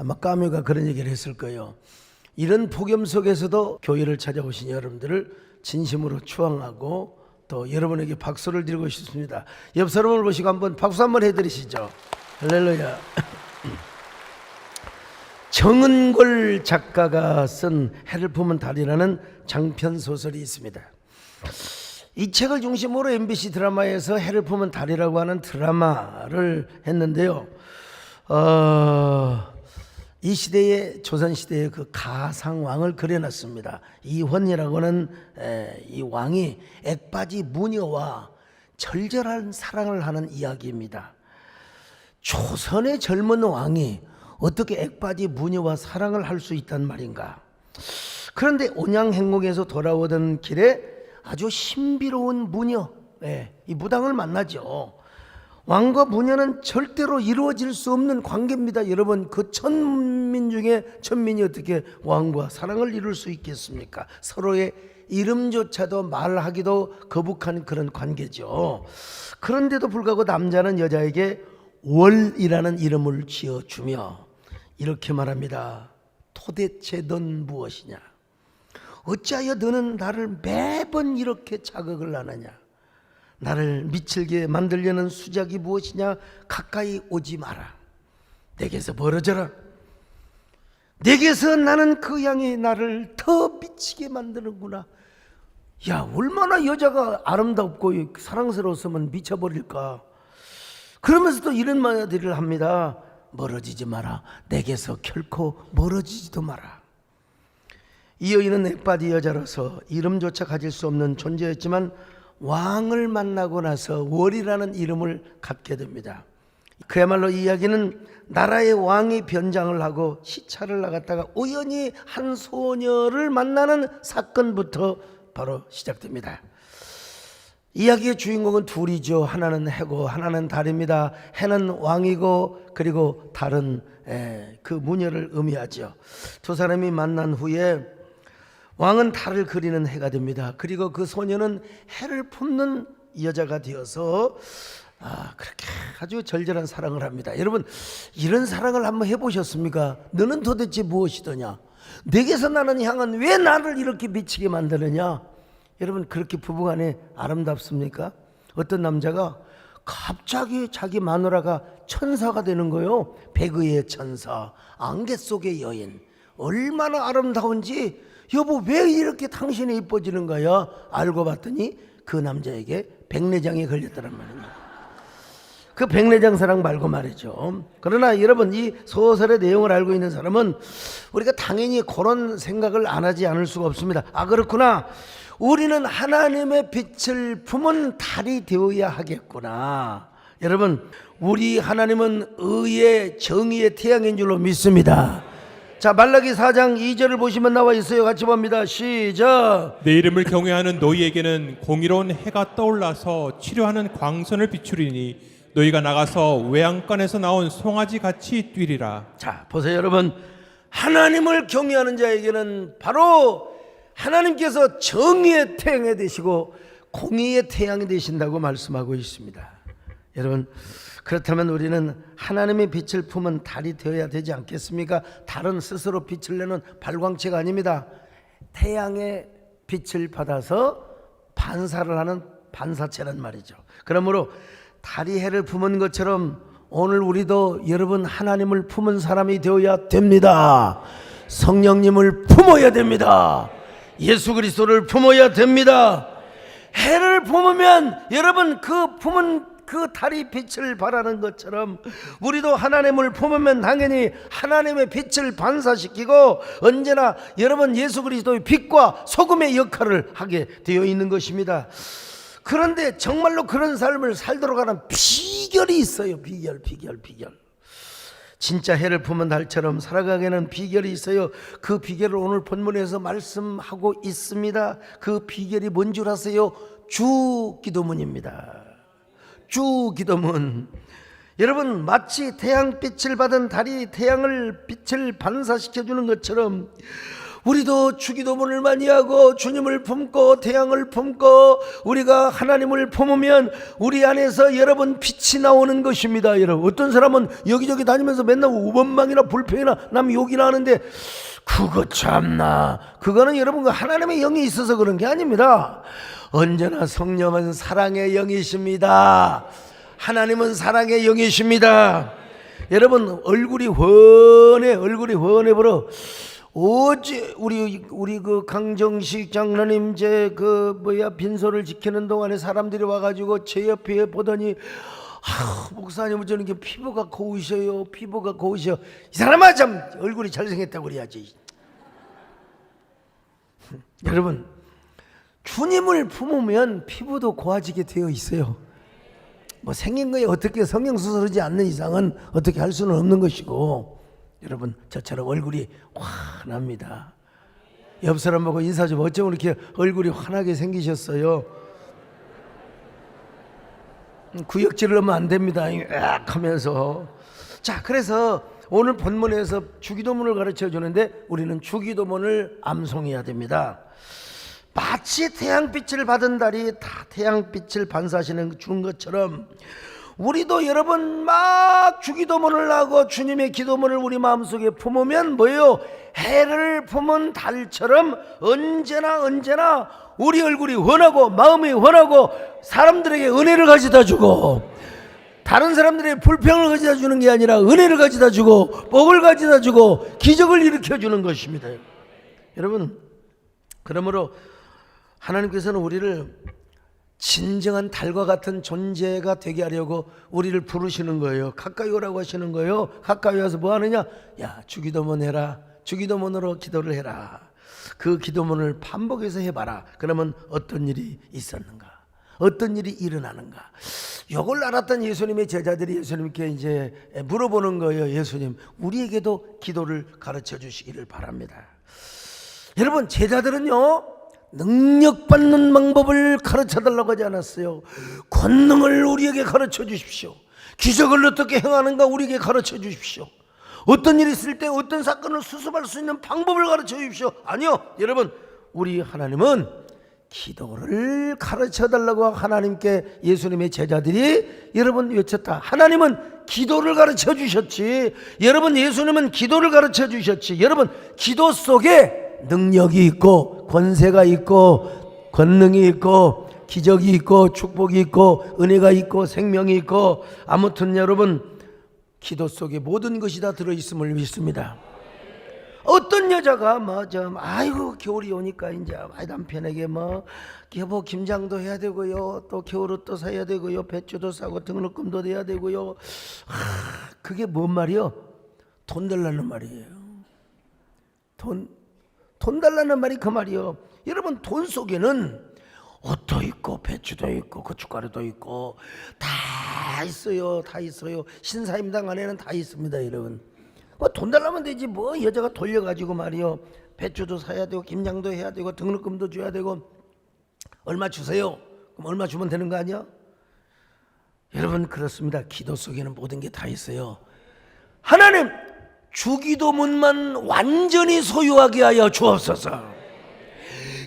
아마 까뮤가 그런 얘기를 했을 거예요. 이런 폭염 속에서도 교회를 찾아오신 여러분들을 진심으로 추앙하고 또 여러분에게 박수를 드리고 싶습니다. 옆 사람을 보시고 한번 박수 한번 해드리시죠. 할렐루야. 정은골 작가가 쓴 해를 품은 달이라는 장편 소설이 있습니다. 이 책을 중심으로 MBC 드라마에서 해를 품은 달이라고 하는 드라마를 했는데요. 이 시대의 조선시대의 그 가상왕을 그려놨습니다. 이헌이라고 하는 이 왕이 액바지 무녀와 절절한 사랑을 하는 이야기입니다. 조선의 젊은 왕이 어떻게 액바지 무녀와 사랑을 할 수 있단 말인가. 그런데 온양행궁에서 돌아오던 길에 아주 신비로운 무녀, 이 무당을 만나죠. 왕과 무녀는 절대로 이루어질 수 없는 관계입니다. 여러분, 그 천민 중에 천민이 어떻게 왕과 사랑을 이룰 수 있겠습니까? 서로의 이름조차도 말하기도 거북한 그런 관계죠. 그런데도 불구하고 남자는 여자에게 월이라는 이름을 지어주며 이렇게 말합니다. 도대체 넌 무엇이냐? 어찌하여 너는 나를 매번 이렇게 자극을 하느냐? 나를 미칠게 만들려는 수작이 무엇이냐? 가까이 오지 마라. 내게서 멀어져라. 내게서 나는 그 양이 나를 더 미치게 만드는구나. 야, 얼마나 여자가 아름답고 사랑스러웠으면 미쳐버릴까. 그러면서도 이런 말들을 합니다. 멀어지지 마라. 내게서 결코 멀어지지도 마라. 이 여인은 액바지 여자로서 이름조차 가질 수 없는 존재였지만 왕을 만나고 나서 월이라는 이름을 갖게 됩니다. 그야말로 이 이야기는 나라의 왕이 변장을 하고 시차를 나갔다가 우연히 한 소녀를 만나는 사건부터 바로 시작됩니다. 이야기의 주인공은 둘이죠. 하나는 해고 하나는 달입니다. 해는 왕이고 그리고 달은 그 무녀를 의미하죠. 두 사람이 만난 후에 왕은 달을 그리는 해가 됩니다. 그리고 그 소녀는 해를 품는 여자가 되어서 그렇게 아주 절절한 사랑을 합니다. 여러분, 이런 사랑을 한번 해보셨습니까? 너는 도대체 무엇이더냐? 내게서 나는 향은 왜 나를 이렇게 미치게 만드느냐? 여러분, 그렇게 부부간에 아름답습니까? 어떤 남자가 갑자기 자기 마누라가 천사가 되는 거예요. 백의의 천사, 안개 속의 여인. 얼마나 아름다운지, 여보 왜 이렇게 당신이 이뻐지는 거야? 알고 봤더니 그 남자에게 백내장이 걸렸다는 말입니다. 그 백내장 사랑 말고 말이죠. 그러나 여러분, 이 소설의 내용을 알고 있는 사람은 우리가 당연히 그런 생각을 안 하지 않을 수가 없습니다. 그렇구나. 우리는 하나님의 빛을 품은 달이 되어야 하겠구나. 여러분, 우리 하나님은 의의 정의의 태양인 줄로 믿습니다. 자, 말라기 4장 2절을 보시면 나와 있어요. 같이 봅니다. 시작. 내 이름을 경외하는 너희에게는 공의로운 해가 떠올라서 치료하는 광선을 비추리니 너희가 나가서 외양간에서 나온 송아지 같이 뛰리라. 자, 보세요 여러분. 하나님을 경외하는 자에게는 바로 하나님께서 정의의 태양이 되시고 공의의 태양이 되신다고 말씀하고 있습니다. 여러분, 그렇다면 우리는 하나님의 빛을 품은 달이 되어야 되지 않겠습니까? 달은 스스로 빛을 내는 발광체가 아닙니다. 태양의 빛을 받아서 반사를 하는 반사체란 말이죠. 그러므로 달이 해를 품은 것처럼 오늘 우리도 여러분 하나님을 품은 사람이 되어야 됩니다. 성령님을 품어야 됩니다. 예수 그리스도를 품어야 됩니다. 해를 품으면 여러분 그 품은 그 달이 빛을 발하는 것처럼 우리도 하나님을 품으면 당연히 하나님의 빛을 반사시키고 언제나 여러분 예수 그리스도의 빛과 소금의 역할을 하게 되어 있는 것입니다. 그런데 정말로 그런 삶을 살도록 하는 비결이 있어요. 비결. 진짜 해를 품은 달처럼 살아가게는 비결이 있어요. 그 비결을 오늘 본문에서 말씀하고 있습니다. 그 비결이 뭔 줄 아세요? 주기도문입니다. 주기도문. 여러분, 마치 태양빛을 받은 달이 태양을 빛을 반사시켜주는 것처럼 우리도 주기도문을 많이 하고 주님을 품고 태양을 품고 우리가 하나님을 품으면 우리 안에서 여러분 빛이 나오는 것입니다. 여러분, 어떤 사람은 여기저기 다니면서 맨날 우번망이나 불평이나 남 욕이나 하는데 그거 참나, 그거는 여러분 하나님의 영이 있어서 그런 게 아닙니다. 언제나 성령은 사랑의 영이십니다. 하나님은 사랑의 영이십니다. 여러분, 얼굴이 훤해 보러. 어제 우리 그 강정식 장로님 빈소를 지키는 동안에 사람들이 와가지고 제 옆에 보더니 목사님은 저는 게 피부가 고우셔요. 이 사람아 참 얼굴이 잘생겼다고 그래야지. 여러분, 주님을 품으면 피부도 고와지게 되어 있어요. 뭐 생긴 거에 어떻게 성형수술하지 않는 이상은 어떻게 할 수는 없는 것이고, 여러분 저처럼 얼굴이 환합니다. 옆 사람 보고 인사 좀, 어쩜 이렇게 얼굴이 환하게 생기셨어요? 구역질을 하면 안 됩니다. 으악 하면서. 자, 그래서 오늘 본문에서 주기도문을 가르쳐 주는데 우리는 주기도문을 암송해야 됩니다. 마치 태양빛을 받은 달이 다 태양빛을 반사하시는 주는 것처럼 우리도 여러분 막 주기도문을 하고 주님의 기도문을 우리 마음속에 품으면 뭐예요? 해를 품은 달처럼 언제나 우리 얼굴이 환하고 마음이 환하고 사람들에게 은혜를 가져다 주고, 다른 사람들의 불평을 가져다 주는 게 아니라 은혜를 가져다 주고 복을 가져다 주고 기적을 일으켜 주는 것입니다. 여러분, 그러므로 하나님께서는 우리를 진정한 달과 같은 존재가 되게 하려고 우리를 부르시는 거예요. 가까이 오라고 하시는 거예요. 가까이 와서 뭐 하느냐? 야, 주기도문 해라. 주기도문으로 기도를 해라. 그 기도문을 반복해서 해봐라. 그러면 어떤 일이 있었는가? 어떤 일이 일어나는가? 이걸 알았던 예수님의 제자들이 예수님께 이제 물어보는 거예요. 예수님, 우리에게도 기도를 가르쳐 주시기를 바랍니다. 여러분, 제자들은요 능력받는 방법을 가르쳐 달라고 하지 않았어요. 권능을 우리에게 가르쳐 주십시오. 기적을 어떻게 행하는가 우리에게 가르쳐 주십시오. 어떤 일이 있을 때 어떤 사건을 수습할 수 있는 방법을 가르쳐 주십시오. 아니요, 여러분, 우리 하나님은 기도를 가르쳐 달라고 하나님께 예수님의 제자들이 여러분 외쳤다. 하나님은 기도를 가르쳐 주셨지. 여러분, 예수님은 기도를 가르쳐 주셨지. 여러분, 기도 속에 능력이 있고 권세가 있고 권능이 있고 기적이 있고 축복이 있고 은혜가 있고 생명이 있고, 아무튼 여러분 기도 속에 모든 것이 다 들어있음을 믿습니다. 어떤 여자가 아이고 겨울이 오니까 이제 남편에게 여보 김장도 해야 되고요, 또 겨울옷도 사야 되고요, 배추도 사고 등록금도 내야 되고요. 그게 뭔 말이요? 돈 달라는 말이에요. 돈 달라는 말이 그 말이요. 여러분, 돈 속에는 옷도 있고 배추도 있고 고춧가루도 있고 다 있어요. 신사임당 안에는 다 있습니다. 여러분, 돈 달라면 되지 뭐 여자가 돌려가지고 말이요, 배추도 사야 되고 김장도 해야 되고 등록금도 줘야 되고. 얼마 주세요. 그럼 얼마 주면 되는 거 아니야? 여러분, 그렇습니다. 기도 속에는 모든 게 다 있어요. 하나님, 주기도문만 완전히 소유하게 하여 주옵소서.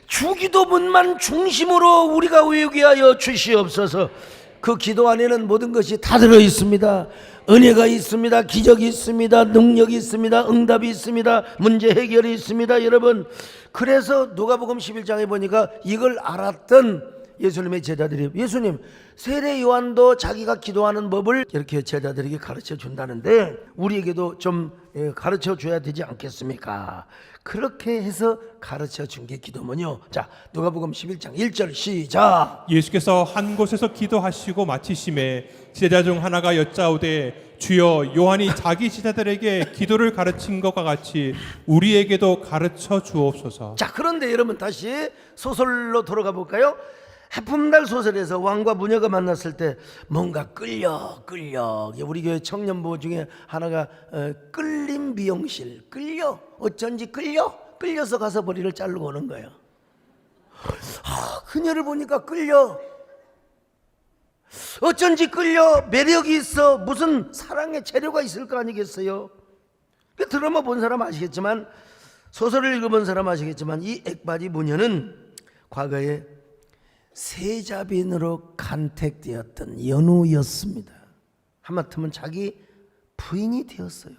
주기도문만 중심으로 우리가 외우게 하여 주시옵소서. 그 기도 안에는 모든 것이 다 들어 있습니다. 은혜가 있습니다. 기적이 있습니다. 능력이 있습니다. 응답이 있습니다. 문제 해결이 있습니다. 여러분, 그래서 누가복음 11장에 보니까 이걸 알았던 예수님의 제자들이, 예수님, 세례 요한도 자기가 기도하는 법을 이렇게 제자들에게 가르쳐 준다는데 우리에게도 좀 가르쳐 줘야 되지 않겠습니까? 그렇게 해서 가르쳐 준 게 기도문이요. 자, 누가복음 11장 1절 시작. 예수께서 한 곳에서 기도하시고 마치심에 제자 중 하나가 여짜오되 주여, 요한이 자기 제자들에게 기도를 가르친 것과 같이 우리에게도 가르쳐 주옵소서. 자, 그런데 여러분 다시 소설로 돌아가 볼까요? 해품달 소설에서 왕과 무녀가 만났을 때 뭔가 끌려. 우리 교회 청년부 중에 하나가 끌림 미용실, 어쩐지 끌려서 가서 머리를 자르고 오는 거예요. 그녀를 보니까 끌려. 어쩐지 끌려. 매력이 있어. 무슨 사랑의 재료가 있을 거 아니겠어요? 드라마 본 사람 아시겠지만 소설을 읽어본 사람 아시겠지만 이 액바지 무녀는 과거에 세자빈으로 간택되었던 연우였습니다. 하마터면 자기 부인이 되었어요.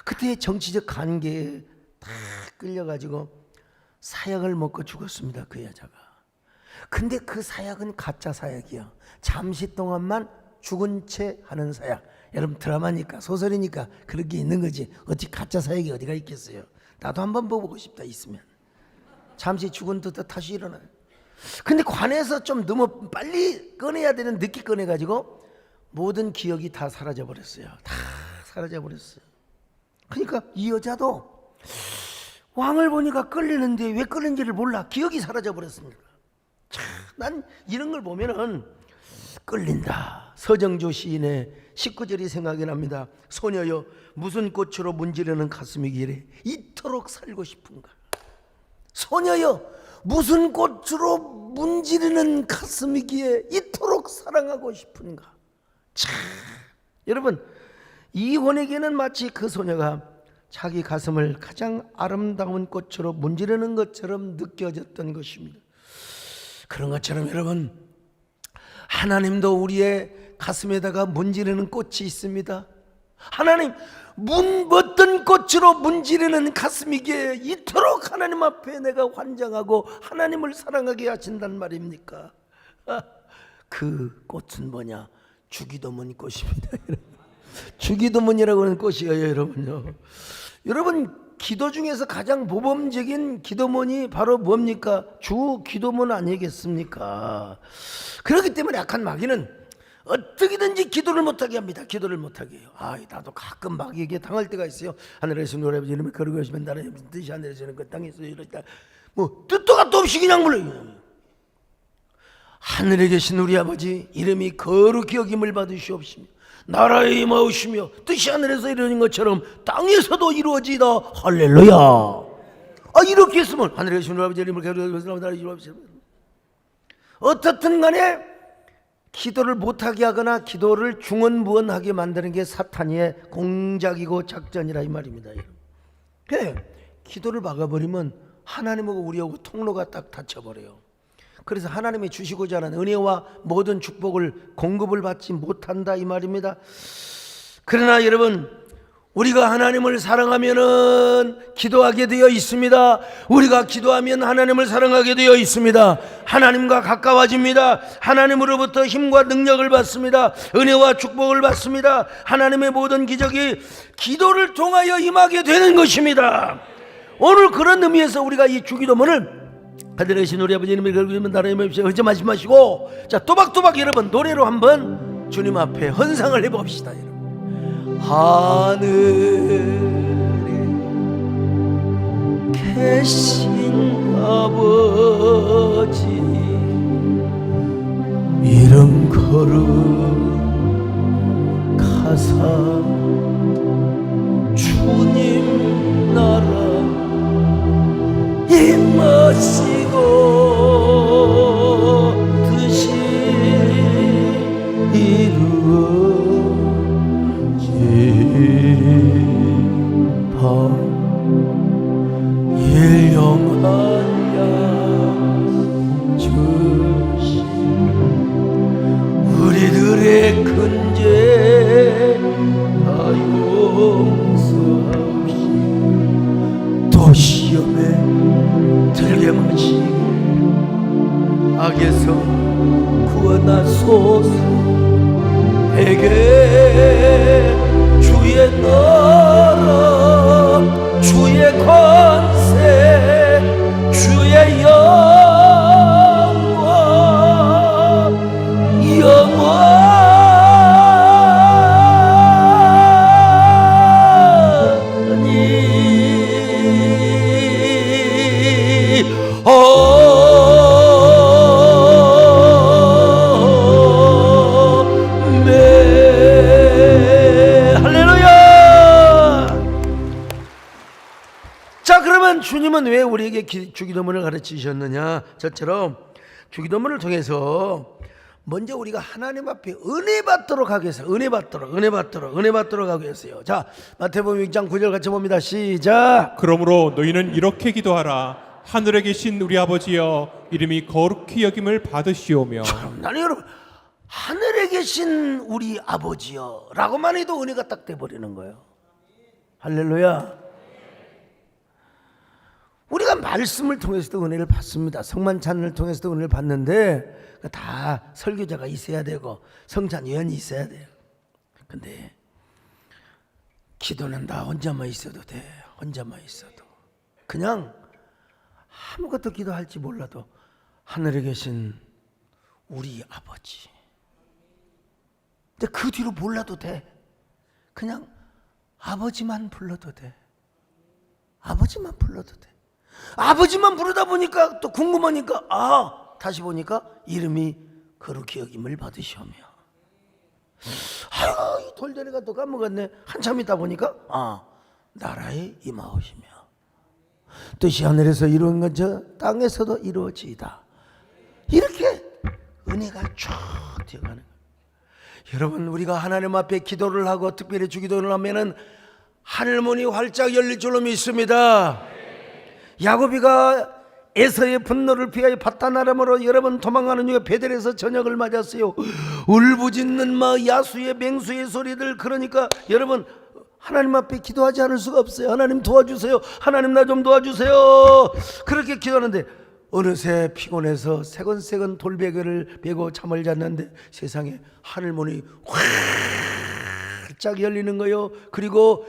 그때 정치적 관계에 다 끌려가지고 사약을 먹고 죽었습니다. 그 여자가. 근데 그 사약은 가짜 사약이야. 잠시 동안만 죽은 채 하는 사약. 여러분 드라마니까 소설이니까 그런 게 있는 거지. 어찌 가짜 사약이 어디가 있겠어요. 나도 한번 보고 싶다 있으면. 잠시 죽은 듯 다시 일어나요. 근데 관에서 좀 너무 빨리 꺼내야 되는 늦게 꺼내가지고 모든 기억이 다 사라져버렸어요. 다 사라져버렸어요. 그러니까 이 여자도 왕을 보니까 끌리는데 왜 끌리는지를 몰라. 기억이 사라져버렸습니다. 난 이런 걸 보면은 끌린다. 서정조 시인의 19절이 생각이 납니다. 소녀여 무슨 꽃으로 문지르는 가슴이 기래 이토록 살고 싶은가. 소녀여 무슨 꽃으로 문지르는 가슴이기에 이토록 사랑하고 싶은가. 참 여러분 이혼에게는 마치 그 소녀가 자기 가슴을 가장 아름다운 꽃으로 문지르는 것처럼 느껴졌던 것입니다. 그런 것처럼 여러분 하나님도 우리의 가슴에다가 문지르는 꽃이 있습니다. 하나님 어떤 꽃으로 문지르는 가슴이기에 이토록 하나님 앞에 내가 환장하고 하나님을 사랑하게 하신단 말입니까? 그 꽃은 뭐냐? 주기도문 꽃입니다. 주기도문이라고 하는 꽃이에요. 여러분요. 여러분 기도 중에서 가장 모범적인 기도문이 바로 뭡니까? 주기도문 아니겠습니까? 그렇기 때문에 악한 마귀는 어떻게든지 기도를 못하게 합니다. 기도를 못하게 해요. 나도 가끔 마귀에게 당할 때가 있어요. 하늘에서 우리 아버지 이름을 거룩하시면 나라의 뜻이 하늘에서는 그 땅에서 이렇다. 뭐 뜻도 갓도 없이 그냥 불러요. 하늘에 계신 우리 아버지 이름이 거룩히 여김을 받으시옵시며 나라에 임하오시며 뜻이 하늘에서 이루어진 것처럼 땅에서도 이루어지다. 할렐루야. 이렇게 했으면 하늘에 계신 우리 아버지 이름을 거룩히 여김을 받으시옵시며 어떻든 간에 기도를 못하게 하거나 기도를 중언부언하게 만드는 게 사탄의 공작이고 작전이라 이 말입니다. 그래, 기도를 막아버리면 하나님하고 우리하고 통로가 딱 닫혀버려요. 그래서 하나님이 주시고자 하는 은혜와 모든 축복을 공급을 받지 못한다 이 말입니다. 그러나 여러분 우리가 하나님을 사랑하면은 기도하게 되어 있습니다. 우리가 기도하면 하나님을 사랑하게 되어 있습니다. 하나님과 가까워집니다. 하나님으로부터 힘과 능력을 받습니다. 은혜와 축복을 받습니다. 하나님의 모든 기적이 기도를 통하여 임하게 되는 것입니다. 오늘 그런 의미에서 우리가 이 주기도문을 하늘에 계신 우리 아버지 이름을 거룩히 나라의 임하옵시며 하지 마시고 자 또박또박 여러분 노래로 한번 주님 앞에 헌상을 해봅시다. 여러분. 하늘에 계신 아버지 이름 거룩하사 주님 나라 임하시고 뜻이 일용한 주시 우리들의 큰 죄 다 용서하옵시고 또 시험에 들게 마시고 악에서 구원하소서. 에게 주의 나라 주의 권세 주의 영광 주님은 왜 우리에게 주기도문을 가르치셨느냐? 저처럼 주기도문을 통해서 먼저 우리가 하나님 앞에 은혜 받도록 하기 위해서 은혜 받도록 하기 위해서요. 자, 마태복음 6장 9절 같이 봅니다. 시작. 그러므로 너희는 이렇게 기도하라. 하늘에 계신 우리 아버지여, 이름이 거룩히 여김을 받으시오며. 나는 여러분, 하늘에 계신 우리 아버지여 라고만 해도 은혜가 딱 돼버리는 거예요. 할렐루야. 우리가 말씀을 통해서도 은혜를 받습니다. 성만찬을 통해서도 은혜를 받는데 다 설교자가 있어야 되고 성찬위원이 있어야 돼요. 근데 기도는 나 혼자만 있어도 돼. 혼자만 있어도. 그냥 아무것도 기도할지 몰라도 하늘에 계신 우리 아버지. 근데 그 뒤로 몰라도 돼. 그냥 아버지만 불러도 돼. 아버지만 불러도 돼. 아버지만 부르다 보니까 또 궁금하니까 다시 보니까 이름이 거룩히 여김을 받으시오며. 아유, 이 돌대리가 또 까먹었네. 한참 있다 보니까 나라에 임하오시며 뜻이 하늘에서 이루어진 것처 땅에서도 이루어지이다. 이렇게 은혜가 쫙 되어가는 거예요. 여러분, 우리가 하나님 앞에 기도를 하고 특별히 주기도를 하면은 하늘문이 활짝 열릴 줄로 믿습니다. 야곱이가 에서의 분노를 피하여 바탄 아람으로 여러분 도망가는 중에 베델에서 저녁을 맞았어요. 울부짖는 야수의 맹수의 소리들. 그러니까 여러분, 하나님 앞에 기도하지 않을 수가 없어요. 하나님 도와주세요. 하나님 나 좀 도와주세요. 그렇게 기도하는데 어느새 피곤해서 세건세건 돌베개를 베고 잠을 잤는데 세상에 하늘문이 활짝 열리는 거예요. 그리고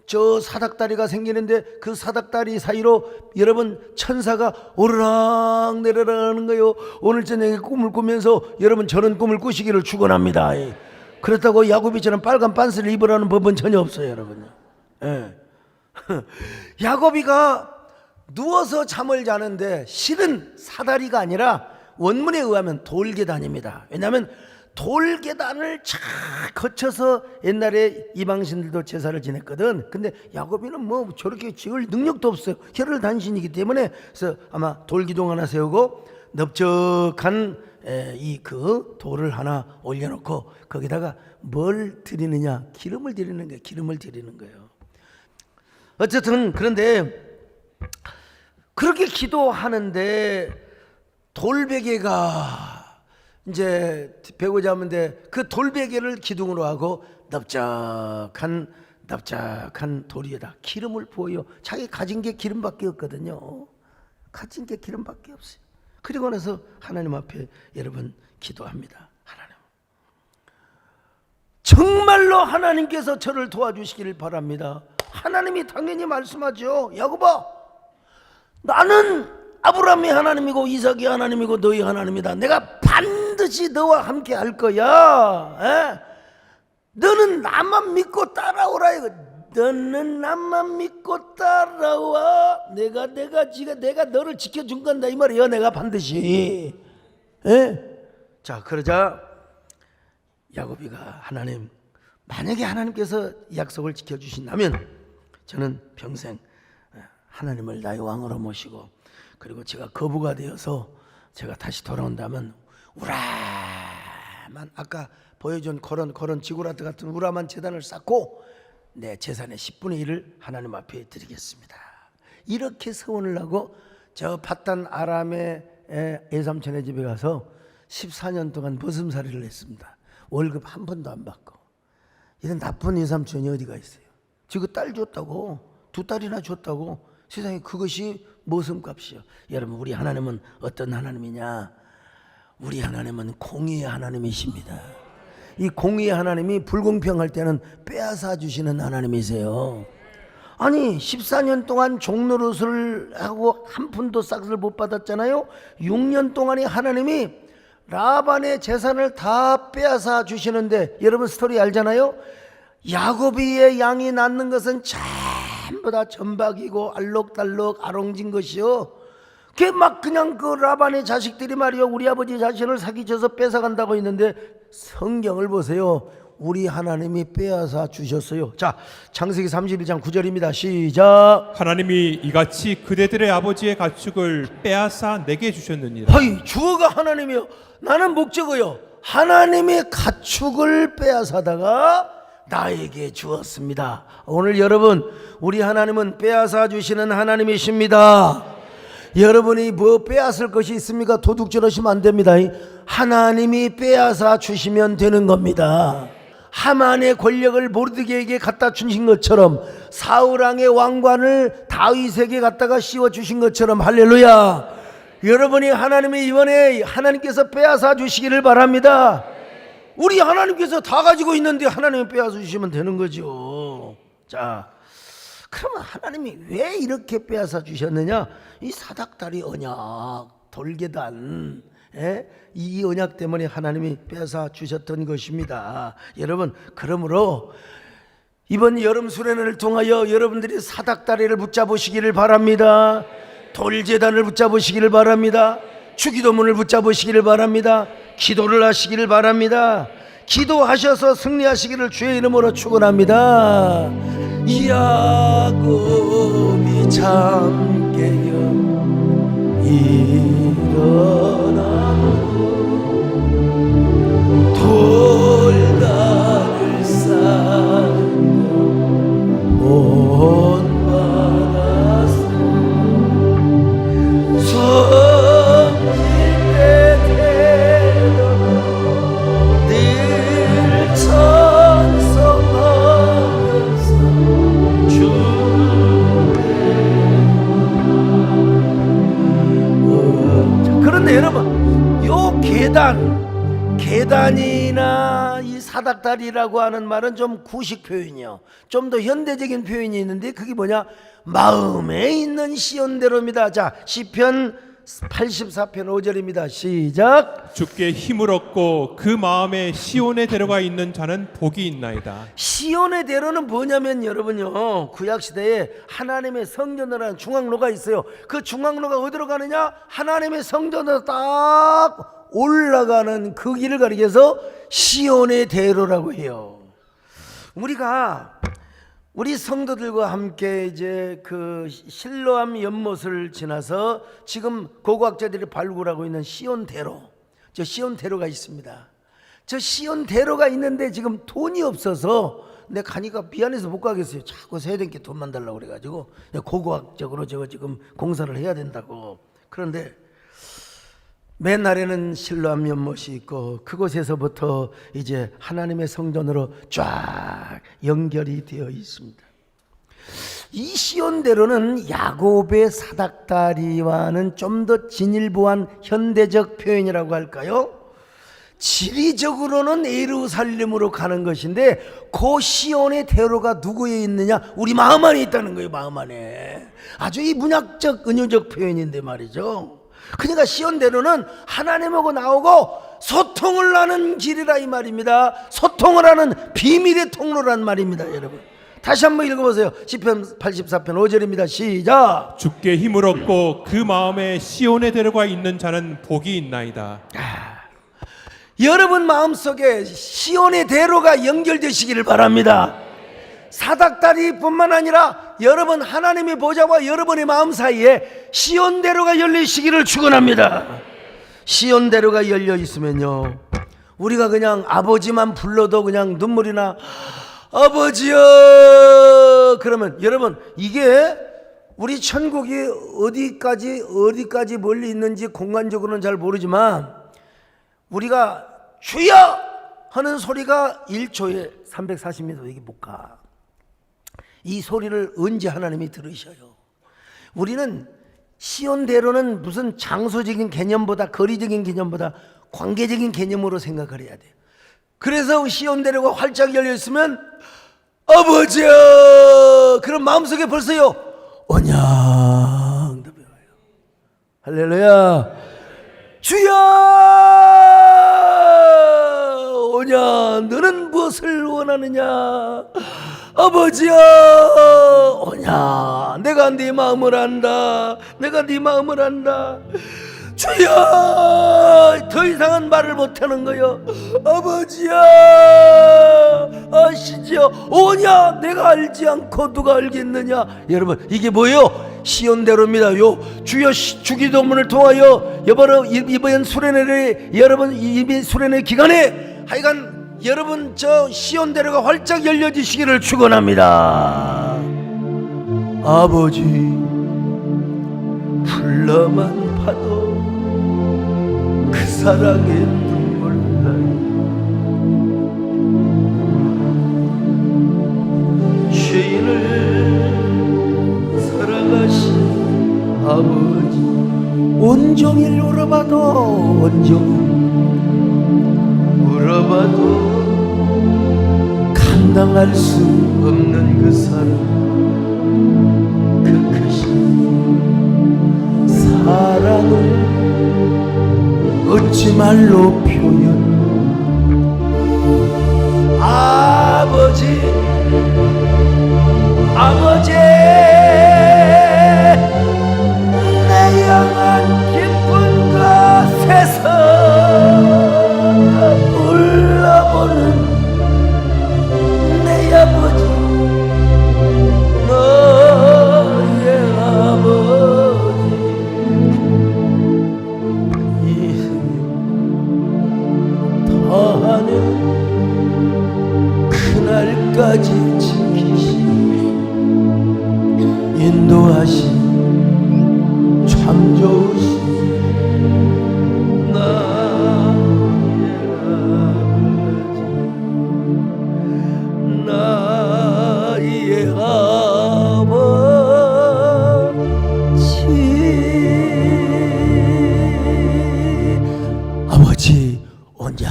저 사닥다리가 생기는데 그 사닥다리 사이로 여러분 천사가 오르락 내리락 하는 거예요. 오늘 저녁에 꿈을 꾸면서 여러분 저런 꿈을 꾸시기를 축원합니다. 그렇다고 야곱이 저런 빨간 빤스를 입으라는 법은 전혀 없어요, 여러분. 예. 야곱이가 누워서 잠을 자는데 실은 사다리가 아니라 원문에 의하면 돌계단입니다. 왜냐하면 돌계단을 쫙 거쳐서 옛날에 이방신들도 제사를 지냈거든. 근데 야곱이는 뭐 저렇게 지을 능력도 없어요. 혈을 단신이기 때문에. 그래서 아마 돌기둥 하나 세우고 넓적한 이 그 돌을 하나 올려놓고 거기다가 뭘 드리느냐? 기름을 드리는 거예요. 기름을 드리는 거예요. 어쨌든 그런데 그렇게 기도하는데 돌베개가 이제 베고자 하는데 그 돌베개를 기둥으로 하고 납작한 돌 위에다 기름을 부어요. 자기 가진 게 기름밖에 없거든요. 가진 게 기름밖에 없어요. 그리고 나서 하나님 앞에 여러분 기도합니다. 하나님, 정말로 하나님께서 저를 도와주시기를 바랍니다. 하나님이 당연히 말씀하죠. 야곱아, 나는 아브라함이 하나님이고 이삭이 하나님이고 너희 하나님이다. 내가 반드시 너와 함께 할 거야. 너는 나만 믿고 따라오라 이거. 너는 나만 믿고 따라와. 내가 너를 지켜준 건다 이 말이야. 내가 반드시. 자, 그러자 야곱이가 하나님, 만약에 하나님께서 약속을 지켜주신다면 저는 평생 하나님을 나의 왕으로 모시고, 그리고 제가 거부가 되어서 제가 다시 돌아온다면 우라만, 아까 보여준 그런 지구라트 같은 우라만 제단을 쌓고 내 재산의 10분의 1을 하나님 앞에 드리겠습니다. 이렇게 서원을 하고 저 밧단 아람의 애삼촌의 집에 가서 14년 동안 머슴살이를 했습니다. 월급 한 번도 안 받고. 이런 나쁜 애삼촌이 어디가 있어요? 지금 딸 줬다고, 2딸이나 줬다고. 세상에 그것이 머슴값이요. 여러분, 우리 하나님은 어떤 하나님이냐? 우리 하나님은 공의의 하나님이십니다. 이 공의의 하나님이 불공평할 때는 빼앗아 주시는 하나님이세요. 아니 14년 동안 종노릇을 하고 한 푼도 싹을 못 받았잖아요. 6년 동안에 하나님이 라반의 재산을 다 빼앗아 주시는데, 여러분 스토리 알잖아요. 야곱이의 양이 낳는 것은 전부 다 전박이고 알록달록 아롱진 것이요. 그게 막 그냥 그 라반의 자식들이 말이요, 우리 아버지 자신을 사기쳐서 뺏어간다고 했는데 성경을 보세요. 우리 하나님이 빼앗아 주셨어요. 자, 창세기 31장 9절입니다. 시작. 하나님이 이같이 그대들의 아버지의 가축을 빼앗아 내게 주셨느니라. 하이, 주어가 하나님이요, 나는 목적어요. 하나님의 가축을 빼앗아다가 나에게 주었습니다. 오늘 여러분, 우리 하나님은 빼앗아 주시는 하나님이십니다. 여러분이 뭐 빼앗을 것이 있습니까? 도둑질 하시면 안 됩니다. 하나님이 빼앗아 주시면 되는 겁니다. 하만의 권력을 모르드게에게 갖다 주신 것처럼, 사울왕의 왕관을 다윗에게 갖다가 씌워 주신 것처럼, 할렐루야. 여러분이 하나님의 이번에 하나님께서 빼앗아 주시기를 바랍니다. 우리 하나님께서 다 가지고 있는데 하나님이 빼앗아 주시면 되는 거죠. 자, 그러면 하나님이 왜 이렇게 빼앗아 주셨느냐? 이 사닥다리 언약, 돌계단, 이 언약 때문에 하나님이 빼앗아 주셨던 것입니다. 여러분, 그러므로 이번 여름 수련회를 통하여 여러분들이 사닥다리를 붙잡으시기를 바랍니다. 돌제단을 붙잡으시기를 바랍니다. 주기도문을 붙잡으시기를 바랍니다. 기도를 하시기를 바랍니다. 기도하셔서 승리하시기를 주의 이름으로 축원합니다. 야곱이 잠깨어 일어나고 돌다를 쌓고 온 바다 성질의 태도로 늘 찬송하면서 그런데 여러분, 요 계단이나 이 사닥다리라고 하는 말은 좀 구식 표현이요, 좀 더 현대적인 표현이 있는데, 그게 뭐냐? 마음에 있는 시온대로입니다. 자, 시편 84편 5절입니다. 시작. 주께 힘을 얻고 그 마음에 시온에 데려가 있는 자는 복이 있나이다. 시온의 대로는 뭐냐면 여러분요, 구약시대에 하나님의 성전이라는 중앙로가 있어요. 그 중앙로가 어디로 가느냐? 하나님의 성전으로 딱 올라가는 그 길을 가리켜서 시온의 대로라고 해요. 우리 성도들과 함께 이제 그 실로암 연못을 지나서 지금 고고학자들이 발굴하고 있는 시온대로, 저 시온대로가 있습니다. 저 시온대로가 있는데 지금 돈이 없어서 내가 가니까 미안해서 못 가겠어요. 자꾸 세대께 돈만 달라고 그래가지고 고고학적으로 저거 지금 공사를 해야 된다고. 그런데 맨날에는 실로암 연못이 있고 그곳에서부터 이제 하나님의 성전으로 쫙 연결이 되어 있습니다. 이 시온대로는 야곱의 사닥다리와는 좀 더 진일보한 현대적 표현이라고 할까요? 지리적으로는 예루살렘으로 가는 것인데 그 시온의 대로가 누구에 있느냐? 우리 마음 안에 있다는 거예요. 마음 안에. 아주 이 문학적 은유적 표현인데 말이죠. 그러니까 시온대로는 하나님하고 나오고 소통을 하는 길이라 이 말입니다. 소통을 하는 비밀의 통로란 말입니다. 여러분, 다시 한번 읽어보세요. 시편 84편 5절입니다. 시작. 주께 힘을 얻고 그 마음에 시온에 데려가 있는 자는 복이 있나이다. 여러분 마음속에 시온의 대로가 연결되시기를 바랍니다. 사닥다리뿐만 아니라 여러분 하나님의 보좌와 여러분의 마음 사이에 시온대로가 열리시기를 축원합니다. 시온대로가 열려 있으면요, 우리가 그냥 아버지만 불러도 그냥 눈물이 나. 아버지여. 그러면 여러분, 이게 우리 천국이 어디까지 멀리 있는지 공간적으로는 잘 모르지만 우리가 주여 하는 소리가 1초에 340m 이게 못 가. 이 소리를 언제 하나님이 들으셔요? 우리는 시온대로는 무슨 장소적인 개념보다, 거리적인 개념보다 관계적인 개념으로 생각을 해야 돼요. 그래서 시온대로가 활짝 열려 있으면 아버지야, 그럼 마음속에 벌써요 언약 응답이 와요. 할렐루야. 주여 오냐, 너는 무엇을 원하느냐? 아버지야 오냐, 내가 네 마음을 안다. 내가 네 마음을 안다. 주여, 더 이상은 말을 못하는 거요. 아버지야 아시지요? 오냐, 내가 알지 않고 누가 알겠느냐. 여러분, 이게 뭐예요? 시온대로입니다. 요 주여 주기도문을 통하여 이번 수련회 여러분 이번 수련회 기간에 하여간 여러분 저 시온대로가 활짝 열려지시기를 축원합니다. 아버지 불러만 봐도 그 사랑의 눈물 나요. 죄인을 사랑하신 아버지 온종일 울어봐도 감당할 수 없는 그 사랑, 그 크신 사랑을 어찌 말로 표현. 아버지 내 영한 기쁜 곳에서 불러보는 내 아버지, 너의 아버지 이승 더하는 그날까지 인도하신 참 좋으신 나의 아버지 오냐.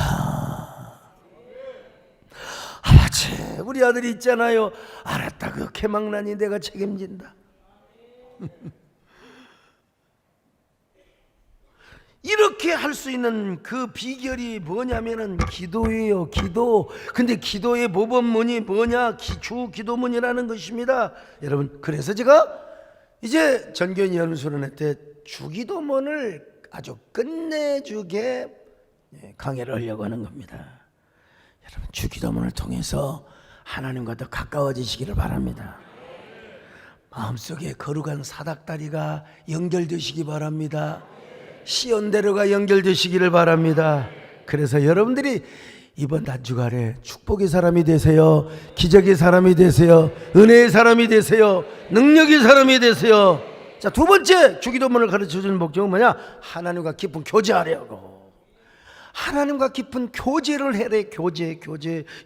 아버지 우리 아들이 있잖아요. 알았다, 그 개망난이 내가 책임진다. 이렇게 할 수 있는 그 비결이 뭐냐면은 기도예요. 기도. 근데 기도의 모범문이 뭐냐? 주기도문이라는 것입니다. 여러분, 그래서 제가 이제 전교인 연수련회 때 주기도문을 아주 끝내주게 강의를 하려고 하는 겁니다. 여러분, 주기도문을 통해서 하나님과 더 가까워지시기를 바랍니다. 마음속에 거룩한 사닥다리가 연결되시기 바랍니다. 시온대로가 연결되시기를 바랍니다. 그래서 여러분들이 이번 단주간에 축복의 사람이 되세요. 기적의 사람이 되세요. 은혜의 사람이 되세요. 능력의 사람이 되세요. 자, 두 번째 주기도문을 가르쳐주는 목적은 뭐냐? 하나님과 깊은 교제하려고. 하나님과 깊은 교제를 해래. 교제.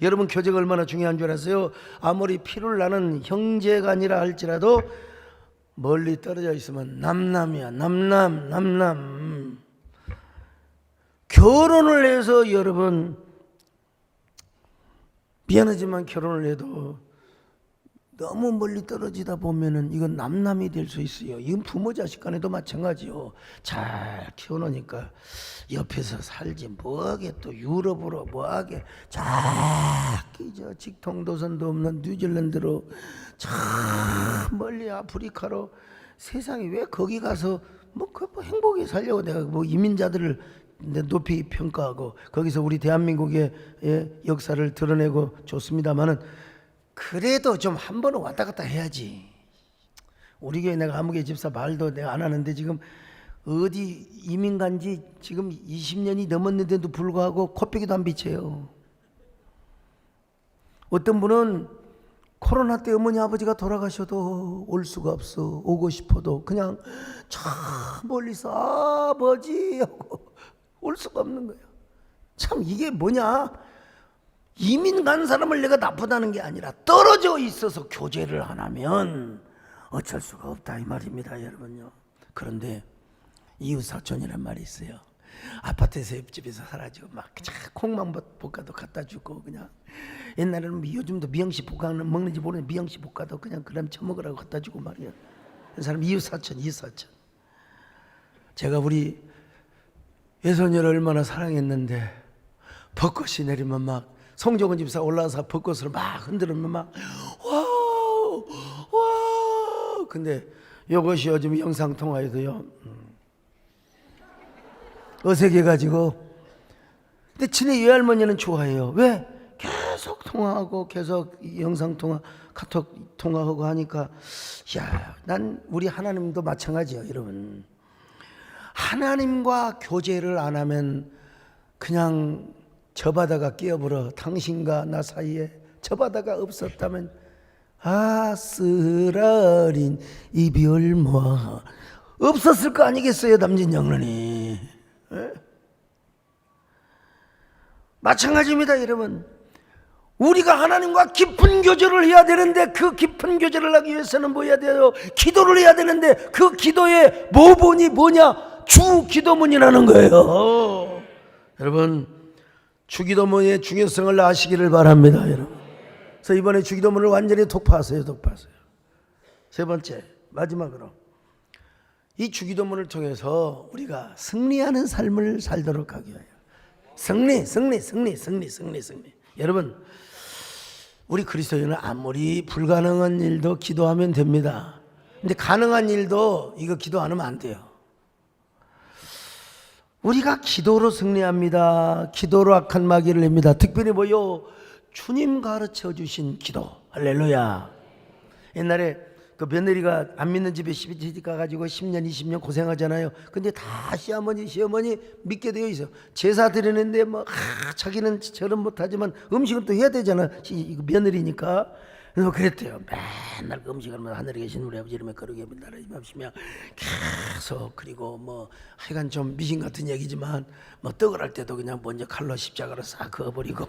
여러분, 교제가 얼마나 중요한 줄 아세요? 아무리 피를 나는 형제가 아니라 할지라도 멀리 떨어져 있으면 남남이야. 남남. 결혼을 해서 여러분, 미안하지만 결혼을 해도 너무 멀리 떨어지다 보면은 이건 남남이 될 수 있어요. 이건 부모 자식 간에도 마찬가지요. 잘 키워놓으니까 옆에서 살지 뭐하게, 또 유럽으로 뭐하게 저기 저 직통도선도 없는 뉴질랜드로 저 멀리 아프리카로, 세상에 왜 거기 가서 뭐 행복히 살려고 내가 뭐 이민자들을 높이 평가하고 거기서 우리 대한민국의 역사를 드러내고 좋습니다만은, 그래도 좀 한 번은 왔다 갔다 해야지. 우리 교회 내가 아무개 집사 말도 내가 안 하는데 지금 어디 이민 간지 지금 20년이 넘었는데도 불구하고 코빼기도 안 비쳐요. 어떤 분은 코로나 때 어머니 아버지가 돌아가셔도 올 수가 없어. 오고 싶어도 그냥 저 멀리서 아버지 하고 올 수가 없는 거예요. 참 이게 뭐냐? 이민 간 사람을 내가 나쁘다는 게 아니라 떨어져 있어서 교제를 안 하면 어쩔 수가 없다 이 말입니다, 여러분요. 그런데 이웃사촌이란 말이 있어요. 아파트에서 옆집에서 살아지고 막 콩만 볶아도 갖다 주고, 그냥 옛날에는 요즘도 미영씨 볶아 먹는지 모르는데 미영씨 볶아도 그냥 그럼 처먹으라고 갖다 주고 말이야. 그 사람 이웃사촌. 제가 우리 외손녀를 얼마나 사랑했는데 벚꽃이 내리면 막 송정은 집사 올라와서 벚꽃을 막 흔들으면 막 와우. 근데 이것이 요즘 영상통화에도요 어색해가지고. 근데 친애 외할머니는 좋아해요. 왜? 계속 계속 통화하고 계속 영상 통화, 카톡 통화하고 하니까 난 우리 하나님도 마찬가지예요, 여러분. 하나님과 교제를 안 하면 그냥 저 바다가 끼어버려. 당신과 나 사이에 저 바다가 없었다면 쓰라린 이별 뭐 없었을 거 아니겠어요, 남진 장로님. 마찬가지입니다, 여러분. 우리가 하나님과 깊은 교제를 해야 되는데 그 깊은 교제를 하기 위해서는 뭐 해야 돼요? 기도를 해야 되는데 그 기도의 모본이 뭐냐? 주기도문이라는 거예요. 여러분, 주기도문의 중요성을 아시기를 바랍니다, 여러분. 그래서 이번에 주기도문을 완전히 독파하세요. 세 번째, 마지막으로 이 주기도문을 통해서 우리가 승리하는 삶을 살도록 하기 위하여 승리. 여러분, 우리 그리스도인은 아무리 불가능한 일도 기도하면 됩니다. 근데 가능한 일도 이거 기도 안 하면 안 돼요. 우리가 기도로 승리합니다. 기도로 악한 마귀를 냅니다. 특별히 뭐요? 주님 가르쳐 주신 기도. 할렐루야. 옛날에 그 며느리가 안 믿는 집에 시집 가가지고 10년 20년 고생하잖아요. 근데 다 시어머니 믿게 되어 있어. 제사 드리는데 뭐 자기는 절은 못하지만 음식은 또 해야 되잖아. 며느리니까. 그래서 그랬대요. 맨날 그 음식을 하면 하늘에 계신 우리 아버지 이름에 거룩히 나라를 임하시며 계속. 그리고 뭐 하여간 좀 미신 같은 얘기지만 뭐 떡을 할 때도 그냥 먼저 칼로 십자가로 싹 그어버리고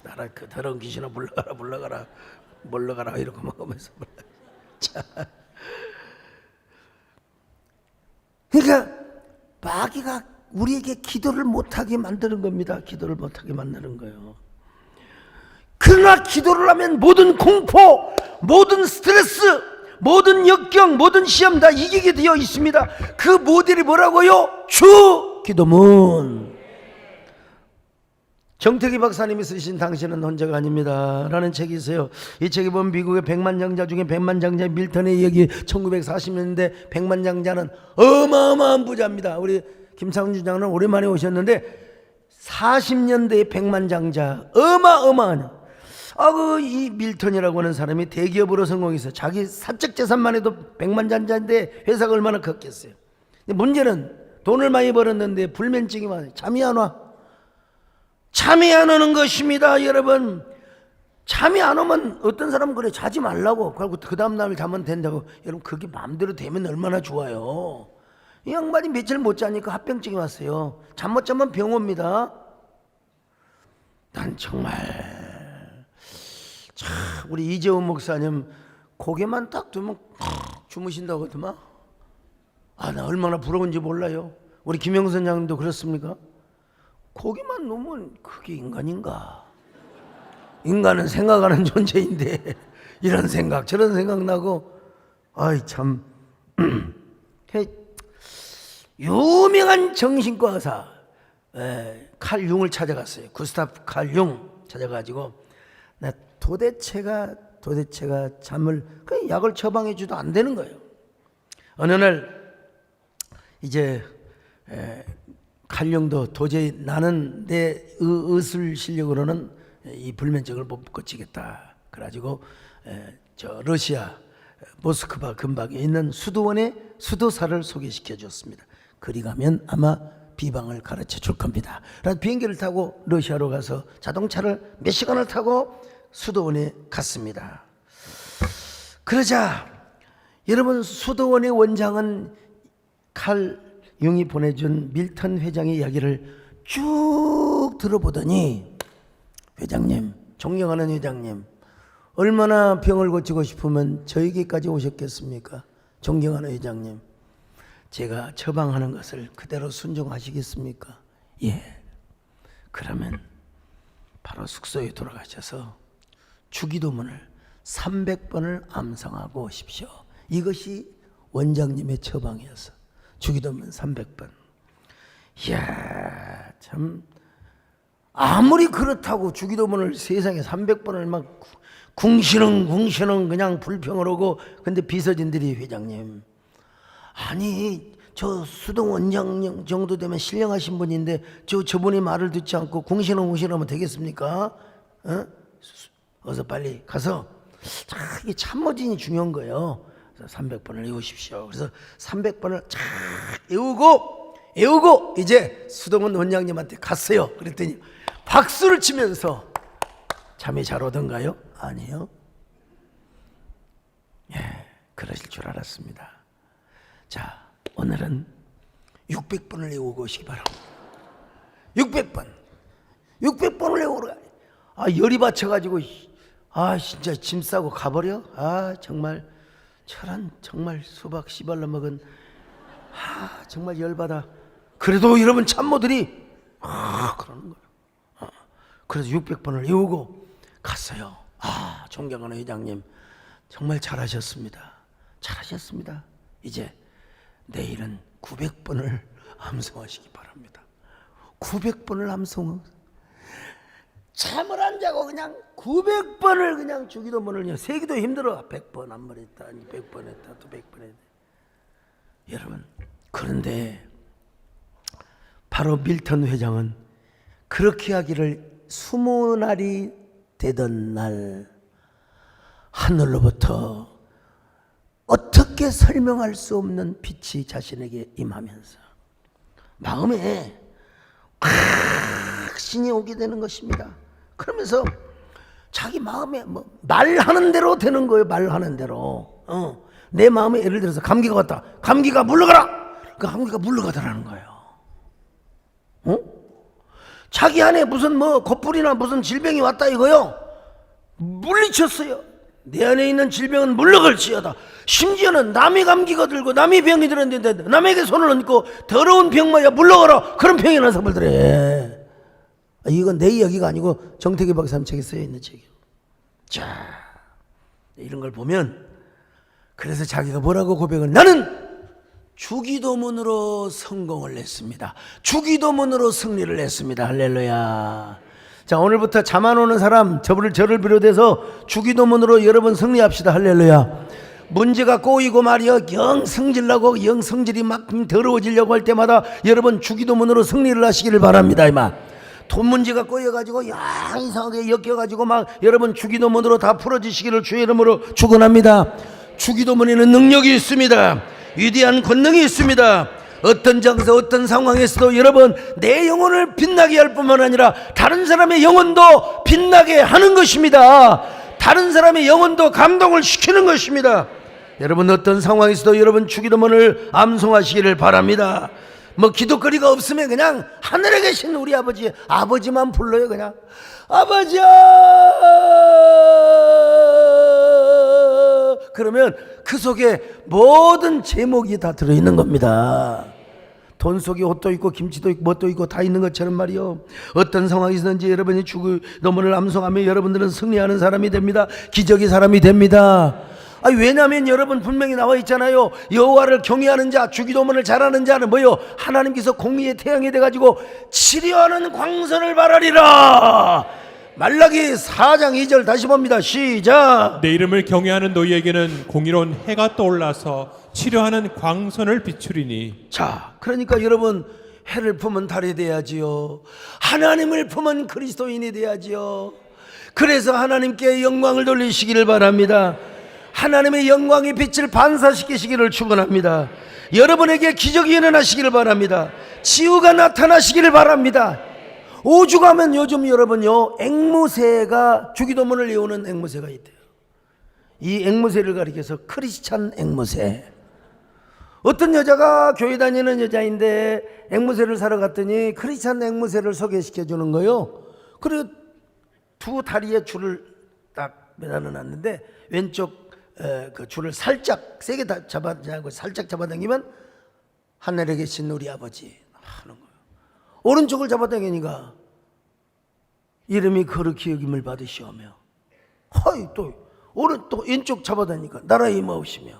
나라 그 더러운 귀신아 물러가라 이러고 먹으면서 자, 그러니까 마귀가 우리에게 기도를 못하게 만드는 겁니다. 기도를 못하게 만드는 거예요. 그러나 기도를 하면 모든 공포, 모든 스트레스, 모든 역경, 모든 시험 다 이기게 되어 있습니다. 그 모델이 뭐라고요? 주기도문. 정태기 박사님이 쓰신 당신은 혼자가 아닙니다 라는 책이 있어요. 이 책에 보면 미국의 백만장자 중에 백만장자 밀턴의 이야기, 1940년대 백만장자는 어마어마한 부자입니다. 우리 김창준 장로는 오랜만에 오셨는데 40년대의 백만장자 어마어마한 이 밀턴이라고 하는 사람이 대기업으로 성공해서 자기 사적 재산만 해도 백만장자인데 회사가 얼마나 컸겠어요. 근데 문제는 돈을 많이 벌었는데 불면증이 많아요. 잠이 안 오는 것입니다, 여러분. 잠이 안 오면 어떤 사람은 그래, 자지 말라고. 그리고 그 다음날 자면 된다고. 여러분, 그게 마음대로 되면 얼마나 좋아요. 이 양반이 며칠 못 자니까 합병증이 왔어요. 잠 못 자면 병 옵니다. 난 정말 우리 이재훈 목사님 고개만 딱 두면 주무신다고 하더만. 나 얼마나 부러운지 몰라요. 우리 김영선 장님도 그렇습니까? 고기만 놓으면 그게 인간인가? 인간은 생각하는 존재인데 이런 생각 저런 생각 나고 참 유명한 정신과 의사 칼 융을 찾아갔어요. 구스타프 칼 융 찾아가지고 나 도대체가 잠을 약을 처방해 줘도 안 되는 거예요. 어느 날 이제 칼륨도 도저히 나는 내 의술 실력으로는 이 불면증을 못 고치겠다. 그래가지고 저 러시아 모스크바 근방에 있는 수도원의 수도사를 소개시켜 줬습니다. 그리 가면 아마 비방을 가르쳐 줄 겁니다. 그래서 비행기를 타고 러시아로 가서 자동차를 몇 시간을 타고 수도원에 갔습니다. 그러자 여러분, 수도원의 원장은 칼 융이 보내준 밀턴 회장의 이야기를 쭉 들어보더니, 회장님, 존경하는 회장님, 얼마나 병을 고치고 싶으면 저에게까지 오셨겠습니까? 존경하는 회장님, 제가 처방하는 것을 그대로 순종하시겠습니까? 예. 그러면 바로 숙소에 돌아가셔서 주기도문을 300번을 암송하고 오십시오. 이것이 원장님의 처방이었어. 주기도문 300번. 이야, 참 아무리 그렇다고 주기도문을 세상에 300번을 막 궁시렁 그냥 불평을 하고, 근데 비서진들이 회장님, 아니 저 수동 원장 정도 되면 신령하신 분인데 저분이 말을 듣지 않고 궁시렁궁시렁하면 되겠습니까? 어서 빨리 가서 이게 참모진이 중요한 거예요. 300번을 외우십시오. 그래서 300번을 쫙 외우고 이제 수동원 원장님한테 갔어요. 그랬더니 박수를 치면서 잠이 잘 오던가요? 아니요. 그러실 줄 알았습니다. 자, 오늘은 600번을 외우고 오시기 바랍니다. 600번을 외우러 열이 받쳐가지고 진짜 짐 싸고 가버려? 정말 저런 정말 수박 씨발로 먹은 정말 열받아. 그래도 여러분 참모들이 그러는 거야. 그래서 600번을 외우고 갔어요. 존경하는 회장님 정말 잘하셨습니다. 이제 내일은 900번을 암송하시기 바랍니다. 900번을 암송. 잠을 안 자고 그냥 900번을 그냥 주기도문을 세기도 힘들어. 100번 한 번 했다, 200번 했다, 또 100번 했다. 여러분, 그런데 바로 밀턴 회장은 그렇게 하기를 20날이 되던 날 하늘로부터 어떻게 설명할 수 없는 빛이 자신에게 임하면서 마음에 신이 오게 되는 것입니다. 그러면서 자기 마음에 말하는 대로 되는 거예요. 말하는 대로. 내 마음에 예를 들어서 감기가 왔다. 감기가 물러가라. 그 감기가 물러가더라는 거예요. 자기 안에 무슨 곧불이나 무슨 질병이 왔다 이거요. 물리쳤어요. 내 안에 있는 질병은 물러갈지어다. 심지어는 남의 감기가 들고 남의 병이 들었는데 남에게 손을 얹고 더러운 병마야 물러가라. 그런 병이 나서 벌더래. 이건 내 이야기가 아니고 정태기 박사님 책에 쓰여 있는 책이에요. 자, 이런 걸 보면 그래서 자기가 뭐라고 고백을, 나는 주기도문으로 성공을 했습니다. 주기도문으로 승리를 했습니다. 할렐루야. 자, 오늘부터 잠 안 오는 사람 저를 비롯해서 주기도문으로 여러분 승리합시다. 할렐루야. 문제가 꼬이고 말이여 영 성질나고 영 성질이 막 더러워지려고 할 때마다 여러분 주기도문으로 승리를 하시기를 바랍니다. 이마 돈 문제가 꼬여가지고 이상하게 엮여가지고 막 여러분 주기도문으로 다 풀어지시기를 주의 이름으로 축원합니다. 주기도문에는 능력이 있습니다. 위대한 권능이 있습니다. 어떤 장소 어떤 상황에서도 여러분 내 영혼을 빛나게 할 뿐만 아니라 다른 사람의 영혼도 빛나게 하는 것입니다. 다른 사람의 영혼도 감동을 시키는 것입니다. 여러분 어떤 상황에서도 여러분 주기도문을 암송하시기를 바랍니다. 기도거리가 없으면 그냥 하늘에 계신 우리 아버지만 불러요. 그냥 아버지야. 그러면 그 속에 모든 제목이 다 들어있는 겁니다. 돈 속에 옷도 있고 김치도 있고 뭣도 있고 다 있는 것처럼 말이요. 어떤 상황이든지 여러분이 주기도문을 암송하면 여러분들은 승리하는 사람이 됩니다. 기적의 사람이 됩니다. 왜냐하면 여러분 분명히 나와 있잖아요. 여호와를 경외하는 자, 주기도문을 잘하는 자는 뭐요? 하나님께서 공의의 태양이 돼가지고 치료하는 광선을 발하리라. 말라기 4장 2절 다시 봅니다. 시작. 내 이름을 경외하는 너희에게는 공의로운 해가 떠올라서 치료하는 광선을 비추리니. 자, 그러니까 여러분 해를 품은 달이 돼야지요. 하나님을 품은 그리스도인이 돼야지요. 그래서 하나님께 영광을 돌리시기를 바랍니다. 하나님의 영광의 빛을 반사시키시기를 축원합니다. 여러분에게 기적이 일어나시기를 바랍니다. 치유가 나타나시기를 바랍니다. 오죽하면 요즘 여러분요 앵무새가 주기도문을 외우는 앵무새가 있대요. 이 앵무새를 가리켜서 크리스찬 앵무새. 어떤 여자가 교회 다니는 여자인데 앵무새를 사러 갔더니 크리스찬 앵무새를 소개시켜 주는 거요. 그리고 두 다리에 줄을 딱 매달아 놨는데 왼쪽 그 줄을 살짝 세게 잡아당기고 살짝 잡아당기면 하늘에 계신 우리 아버지 하는 거예요. 오른쪽을 잡아당기니까 이름이 거룩히 여김을 받으시오며, 또 왼쪽 잡아당기니까 나라의 임하옵시며,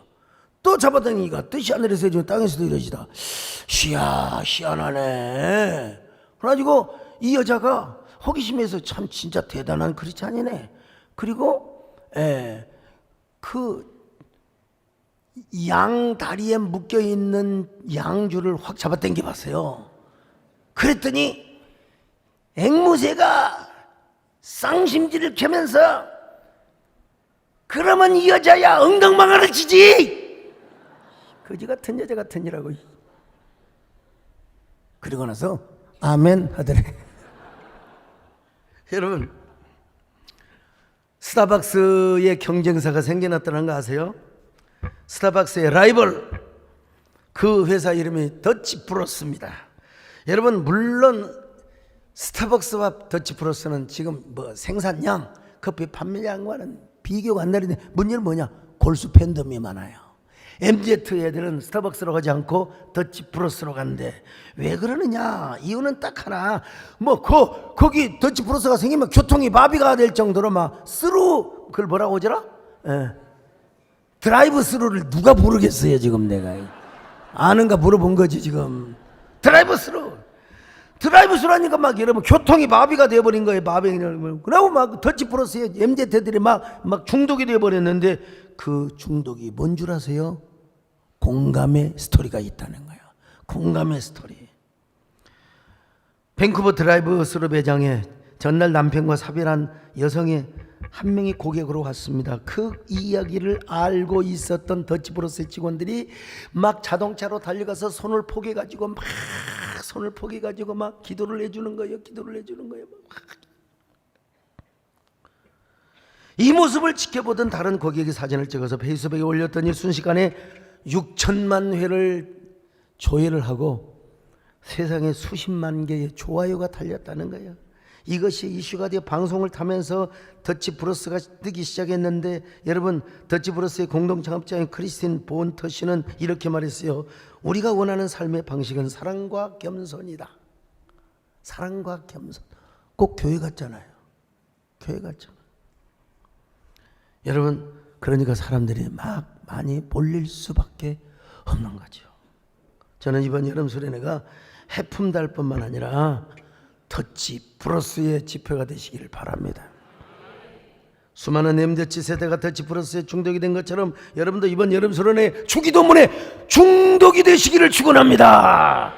또 잡아당기니까 뜻이 하늘에서 이루어지고 땅에서도 이루어지다. 희한하네. 그래가지고 이 여자가 호기심에서 참 진짜 대단한 크리스찬이네. 그리고 양 다리에 묶여 있는 양줄을 확 잡아 당겨 봤어요. 그랬더니 앵무새가 쌍심지를 켜면서 그러면 이 여자야 엉덩방아를 치지, 거지 같은 여자 같으니라고. 그리고 나서 아멘 하더래. 여러분, 스타벅스의 경쟁사가 생겨났다는 거 아세요? 스타벅스의 라이벌, 그 회사 이름이 더치프로스입니다. 여러분, 물론 스타벅스와 더치프로스는 지금 뭐 생산량, 커피 판매량과는 비교가 안 되는데 문제는 뭐냐? 골수 팬덤이 많아요. MZ 애들은 스타벅스로 가지 않고 더치프로스로 가는데 왜 그러느냐? 이유는 딱 하나. 뭐 거기 더치프로스가 생기면 교통이 마비가 될 정도로 막 스루, 그걸 뭐라고 하더라? 드라이브 스루를 누가 모르겠어요. 지금 내가 아는가 물어본 거지. 지금 드라이브 스루하니까 막 여러분 교통이 마비가 되어버린 거예요. 그리고 막 더치프로스에 MZ들이 막 중독이 되어버렸는데, 그 중독이 뭔 줄 아세요? 공감의 스토리가 있다는 거예요. 공감의 스토리. 밴쿠버 드라이브 스루 매장에 전날 남편과 사별한 여성의 한 명이 고객으로 왔습니다. 그 이야기를 알고 있었던 더치프로스의 직원들이 막 자동차로 달려가서 손을 포개가지고 막 기도를 해주는 거예요. 이 모습을 지켜보던 다른 고객이 사진을 찍어서 페이스북에 올렸더니 순식간에 6천만 회를 조회를 하고 세상에 수십만 개의 좋아요가 달렸다는 거예요. 이것이 이슈가 되어 방송을 타면서 더치프로스가 뜨기 시작했는데, 여러분, 더치프로스의 공동창업자인 크리스틴 본터 씨는 이렇게 말했어요. 우리가 원하는 삶의 방식은 사랑과 겸손이다. 사랑과 겸손. 꼭 교회 같잖아요. 교회 같잖아요. 여러분, 그러니까 사람들이 막 많이 몰릴 수밖에 없는 거죠. 저는 이번 여름 수련회가 해품달뿐만 아니라 더치프로스의 집회가 되시기를 바랍니다. 수많은 MZ 세대가 더치프로스에 중독이 된 것처럼 여러분도 이번 여름 수련회 주기도문에 중독이 되시기를 축원합니다.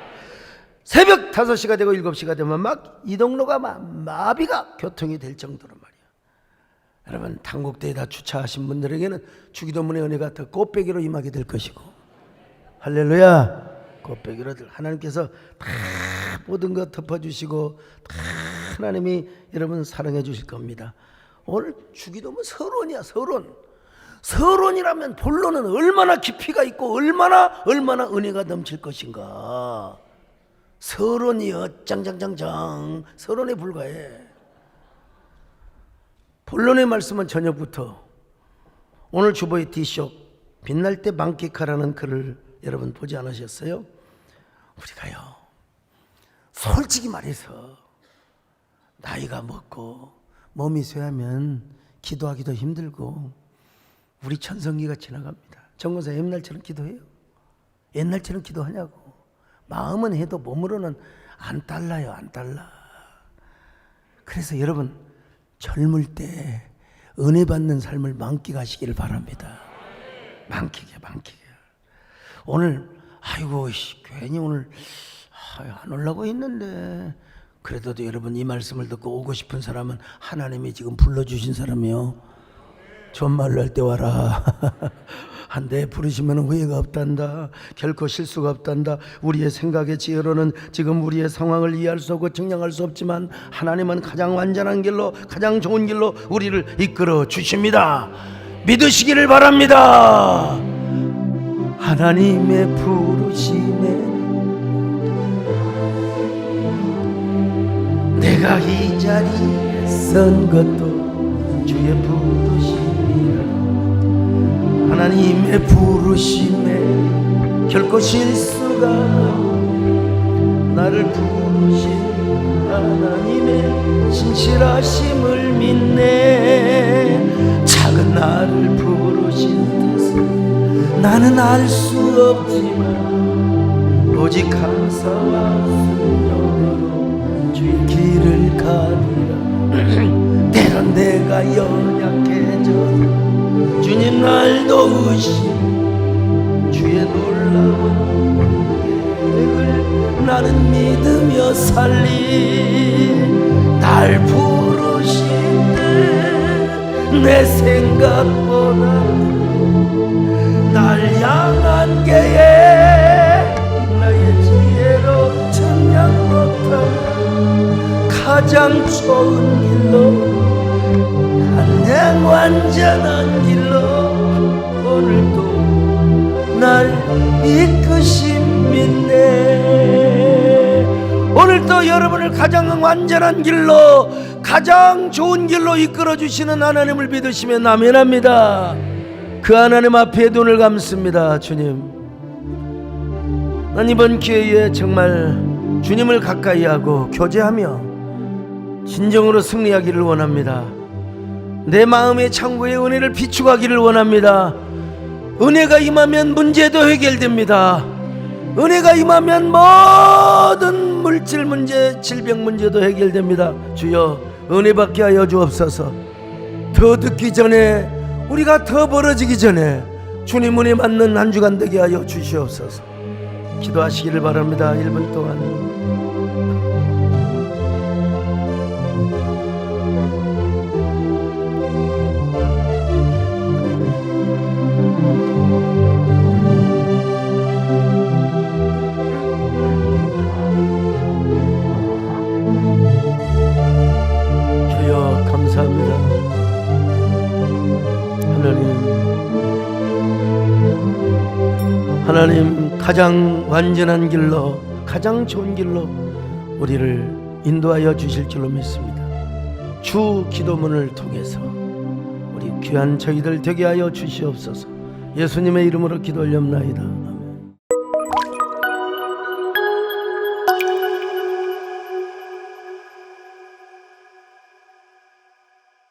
새벽 5시가 되고 7시가 되면 막 이 동로가 마비가 교통이 될 정도로 말이야. 여러분, 당국대에다 주차하신 분들에게는 주기도문의 은혜가 더 꽃배기로 임하게 될 것이고, 할렐루야. 꽃배기로 하나님께서 다 모든 것 덮어주시고 다 하나님이 여러분 사랑해 주실 겁니다. 오늘 주기도문 서론이야. 서론이라면 본론은 얼마나 깊이가 있고 얼마나 은혜가 넘칠 것인가. 서론이여 짱짱짱짱 서론에 불과해. 본론의 말씀은 저녁부터. 오늘 주보의 D쇼 빛날 때 만끽하라는 글을 여러분 보지 않으셨어요? 우리가요, 솔직히 말해서 나이가 먹고 몸이 쇠하면 기도하기도 힘들고 우리 천성기가 지나갑니다. 정권사 옛날처럼 기도해요? 옛날처럼 기도하냐고. 마음은 해도 몸으로는 안 달라요. 안 달라. 그래서 여러분, 젊을 때 은혜 받는 삶을 만끽하시기를 바랍니다. 만끽해. 오늘 아이고 괜히 오늘 안 오려고 했는데, 그래도 여러분 이 말씀을 듣고 오고 싶은 사람은 하나님이 지금 불러주신 사람이요. 존말로 할 때 와라. 한데 부르시면 후회가 없단다. 결코 실수가 없단다. 우리의 생각의 지혜로는 지금 우리의 상황을 이해할 수 없고 증량할 수 없지만 하나님은 가장 완전한 길로, 가장 좋은 길로 우리를 이끌어 주십니다. 믿으시기를 바랍니다. 하나님의 부르심에 내가 이 자리에 선 것도 주의 부르심이라. 하나님의 부르심에 결코 실수가 없네. 나를 부르신 하나님의 신실하심을 믿네. 작은 나를 부르신 뜻은 나는 알 수 없지만 오직 감사와 순종으로 주의 길을 가리라. 때론 내가 연약해져 주님 날 도우시니 주의 놀라운 계획을 나는 믿으며 살리. 날 부르신 내 생각보다 날 향한 계획 나의 지혜로 측량 못한 가장 좋은 길로 가장 완전한 길로 오늘도 날 이끄십니다. 오늘도 여러분을 가장 완전한 길로 가장 좋은 길로 이끌어 주시는 하나님을 믿으시면 아멘합니다. 그 하나님 앞에 눈을 감습니다. 주님, 난 이번 기회에 정말 주님을 가까이 하고 교제하며 진정으로 승리하기를 원합니다. 내 마음의 창고에 은혜를 비추가기를 원합니다. 은혜가 임하면 문제도 해결됩니다. 은혜가 임하면 모든 물질 문제, 질병 문제도 해결됩니다. 주여 은혜 받게 하여 주옵소서. 더 듣기 전에, 우리가 더 벌어지기 전에 주님 은혜 받는 한 주간 되게 하여 주시옵소서. 기도하시기를 바랍니다. 1분 동안 주여 감사합니다. 하나님 가장 완전한 길로, 가장 좋은 길로 우리를 인도하여 주실 줄로 믿습니다. 주 기도문을 통해서 우리 귀한 저희들 되게 하여 주시옵소서. 예수님의 이름으로 기도 올렵나이다.